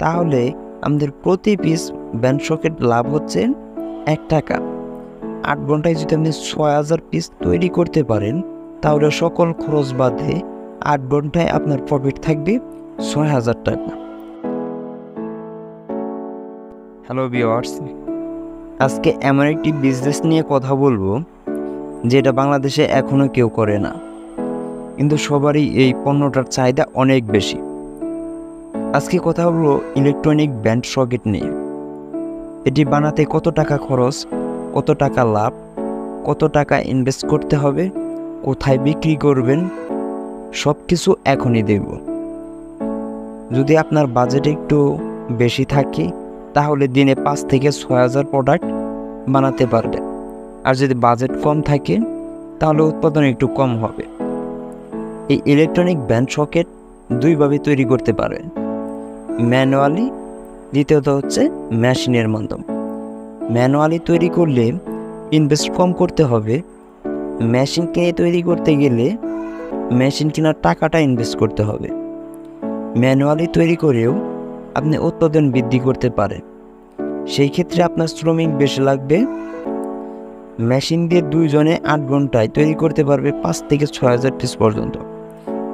তাহলে আমাদের প্রতি পিস ব্যান্ড সকেট লাভ হচ্ছে 1 টাকা। 8 ঘন্টায় যদি আপনি 6000 পিস তৈরি করতে পারেন, তাহলে সকল খরচ বাদে 8 ঘন্টায় আপনার প্রফিট থাকবে 6000 টাকা। হ্যালো ভিউয়ার্স, আজকে এমন একটি বিজনেস নিয়ে কথা বলবো যেটা বাংলাদেশে এখনো কেউ করে না, কিন্তু সবারই এই পণ্যটার চাহিদা অনেক বেশি। আজকে কথা বলবো ইলেকট্রনিক ব্যান্ড সকেট নিয়ে। এটি বানাতে কত টাকা খরচ, কত টাকা লাভ, কত টাকা ইনভেস্ট করতে হবে, কোথায় বিক্রি করবেন, সব কিছু এখনই দেব। যদি আপনার বাজেট একটু বেশি থাকে তাহলে দিনে 5 থেকে 6000 প্রোডাক্ট বানাতে পারবেন। আর যদি বাজেট কম থাকে তাহলে উৎপাদন একটু কম হবে। এই ইলেকট্রনিক ব্যান্ড সকেট দুইভাবে তৈরি করতে পারবেন, ম্যানুয়ালি, দ্বিতীয়ত হচ্ছে মেশিনের মাধ্যমে। ম্যানুয়ালি তৈরি করলে ইনভেস্ট কম করতে হবে। মেশিন কিনে তৈরি করতে গেলে মেশিন কেনার টাকাটা ইনভেস্ট করতে হবে। ম্যানুয়ালি তৈরি করেও আপনি উৎপাদন বৃদ্ধি করতে পারেন, সেই ক্ষেত্রে আপনার শ্রমিক বেশি লাগবে। মেশিন দিয়ে 2 জনে 8 ঘন্টায় তৈরি করতে পারবে 5 থেকে 6000 পিস পর্যন্ত।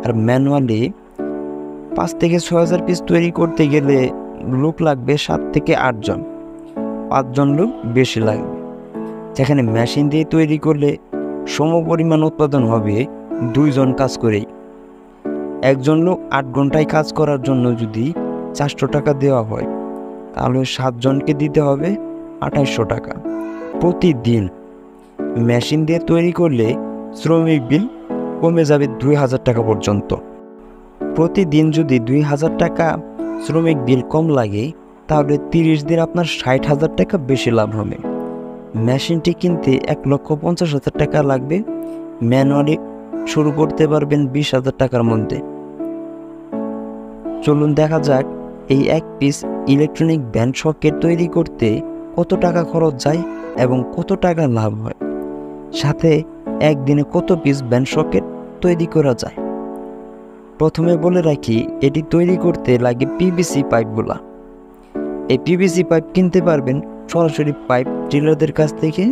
আর ম্যানুয়ালি 5 থেকে 6000 পিস তৈরি করতে গেলে লোক লাগবে 7 থেকে 8 জন, 5 জন লোক বেশি লাগবে। যেখানে মেশিন দিয়ে তৈরি করলে সমপরিমাণ উৎপাদন হবে 2 জন কাজ করেই। একজন লোক 8 ঘন্টায় কাজ করার জন্য যদি 400 টাকা দেওয়া হয়, তাহলে 7 জনকে দিতে হবে 2800 টাকা প্রতিদিন। মেশিন দিয়ে তৈরি করলে শ্রমিক বিল কমে যাবে 2000 টাকা পর্যন্ত। প্রতিদিন যদি 2000 টাকা শ্রমিক বিল কম লাগে, তাহলে 30 দিন আপনার 60,000 টাকা বেশি লাভ হবে। মেশিনটি কিনতে 1,50,000 টাকা লাগবে। ম্যানুয়ালি শুরু করতে পারবেন 20,000 টাকার মধ্যে। চলুন দেখা যাক এই এক পিস ইলেকট্রনিক ব্যান্ড সকেট তৈরি করতে কত টাকা খরচ যায় এবং কত টাকা লাভ হয়, সাথে একদিনে কত পিস ব্যান্ড সকেট তৈরি করা যায়। প্রথমে বলে রাখি, এটি তৈরি করতে লাগে পিভিসি পাইপগুলা। এই পিভিসি পাইপ কিনতে পারবেন সরাসরি পাইপ ডিলারদের কাছ থেকে,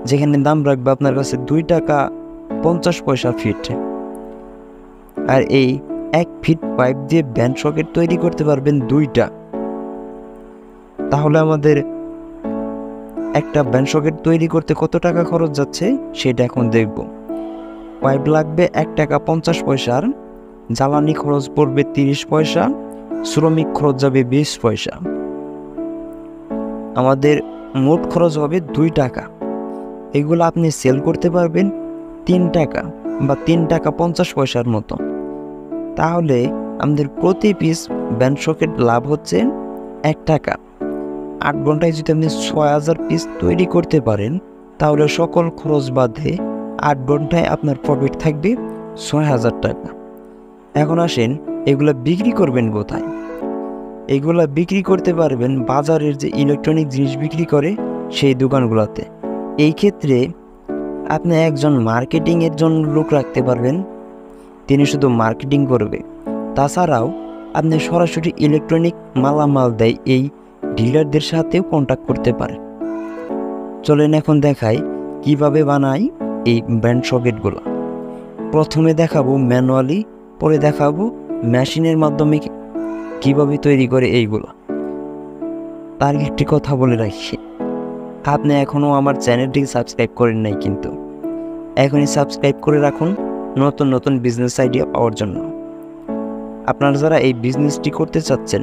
যেখানে দাম রাখবে আপনার কাছে 2 টাকা 50 পয়সা ফিট। আর এই 1 ফিট পাইপ দিয়ে ব্যান্ড সকেট তৈরি করতে পারবেন 2টা। তাহলে আমাদের একটা ব্যান্ড সকেট তৈরি করতে কত টাকা খরচ যাচ্ছে সেটা এখন দেখব। পাইপ লাগবে 1 টাকা 50 পয়সার, জ্বালানি খরচ পড়বে 30 পয়সা, শ্রমিক খরচ যাবে 20 পয়সা। আমাদের মোট খরচ হবে 2 টাকা। এগুলো আপনি সেল করতে পারবেন 3 টাকা বা 3 টাকা 50 পয়সার মতো। তাহলে আমাদের প্রতি পিস ব্যান্ড সকেট লাভ হচ্ছে 1 টাকা। 8 ঘন্টায় যদি আপনি 6000 পিস তৈরি করতে পারেন, তাহলে সকল খরচ বাদে 8 ঘন্টায় আপনার প্রফিট থাকবে 6000 টাকা। এখন আসেন, এগুলা বিক্রি করবেন কোথায়? এগুলা বিক্রি করতে পারবেন বাজারের যে ইলেকট্রনিক জিনিস বিক্রি করে সেই দোকানগুলোতে। এই ক্ষেত্রে আপনি একজন মার্কেটিংয়ের জন্য লোক রাখতে পারবেন, তিনি শুধু মার্কেটিং করবে। তাছাড়াও আপনি সরাসরি ইলেকট্রনিক মালামাল দেয় এই ডিলারদের সাথেও কন্ট্যাক্ট করতে পারেন। চলেন এখন দেখাই কিভাবে বানাই এই ব্যান্ড সকেটগুলো। প্রথমে দেখাবো ম্যানুয়ালি, পরে দেখাবো মেশিনের মাধ্যমে কিভাবে তৈরি করে এইগুলো। তার একটি কথা বলে রাখি, আপনি এখনও আমার চ্যানেলটিকে সাবস্ক্রাইব করেন নাই, কিন্তু এখনই সাবস্ক্রাইব করে রাখুন নতুন নতুন বিজনেস আইডিয়া পাওয়ার জন্য। আপনারা যারা এই বিজনেসটি করতে চাচ্ছেন,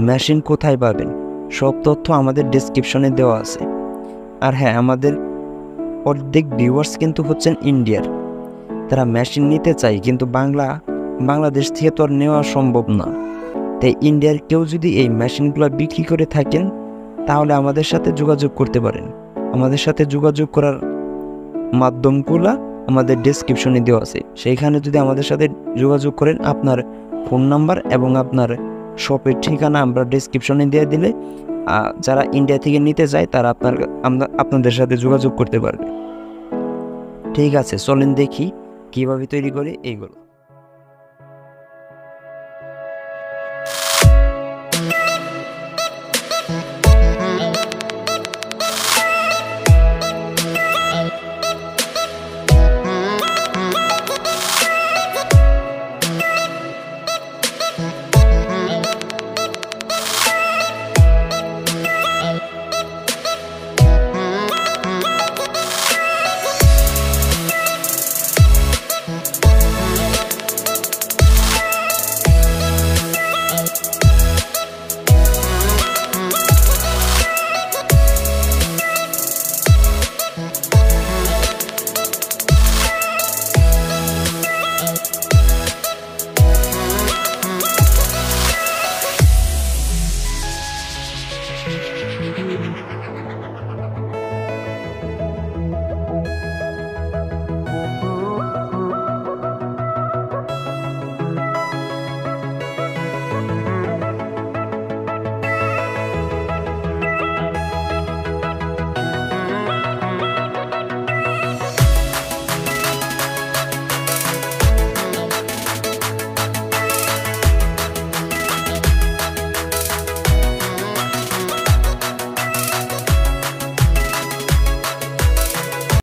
মেশিন কোথায় পাবেন সব তথ্য আমাদের ডেসক্রিপশনে দেওয়া আছে। আর হ্যাঁ, আমাদের অর্ধেক ভিউয়ার্স কিন্তু হচ্ছেন ইন্ডিয়ার। তারা মেশিন নিতে চায়, কিন্তু বাংলাদেশ থেকে তো আর নেওয়া সম্ভব না। তাই ইন্ডিয়ার কেউ যদি এই মেশিনগুলো বিক্রি করে থাকেন, তাহলে আমাদের সাথে যোগাযোগ করতে পারেন। আমাদের সাথে যোগাযোগ করার মাধ্যমগুলো আমাদের ডেসক্রিপশনে দেওয়া আছে। সেইখানে যদি আমাদের সাথে যোগাযোগ করেন, আপনার ফোন নাম্বার এবং আপনার শপের ঠিকানা আমরা ডেসক্রিপশনে দিয়ে দিলে যারা ইন্ডিয়া থেকে নিতে চায় তারা আপনাদের সাথে যোগাযোগ করতে পারবে। ঠিক আছে, চলেন দেখি কিভাবে তৈরি করে এইগুলো।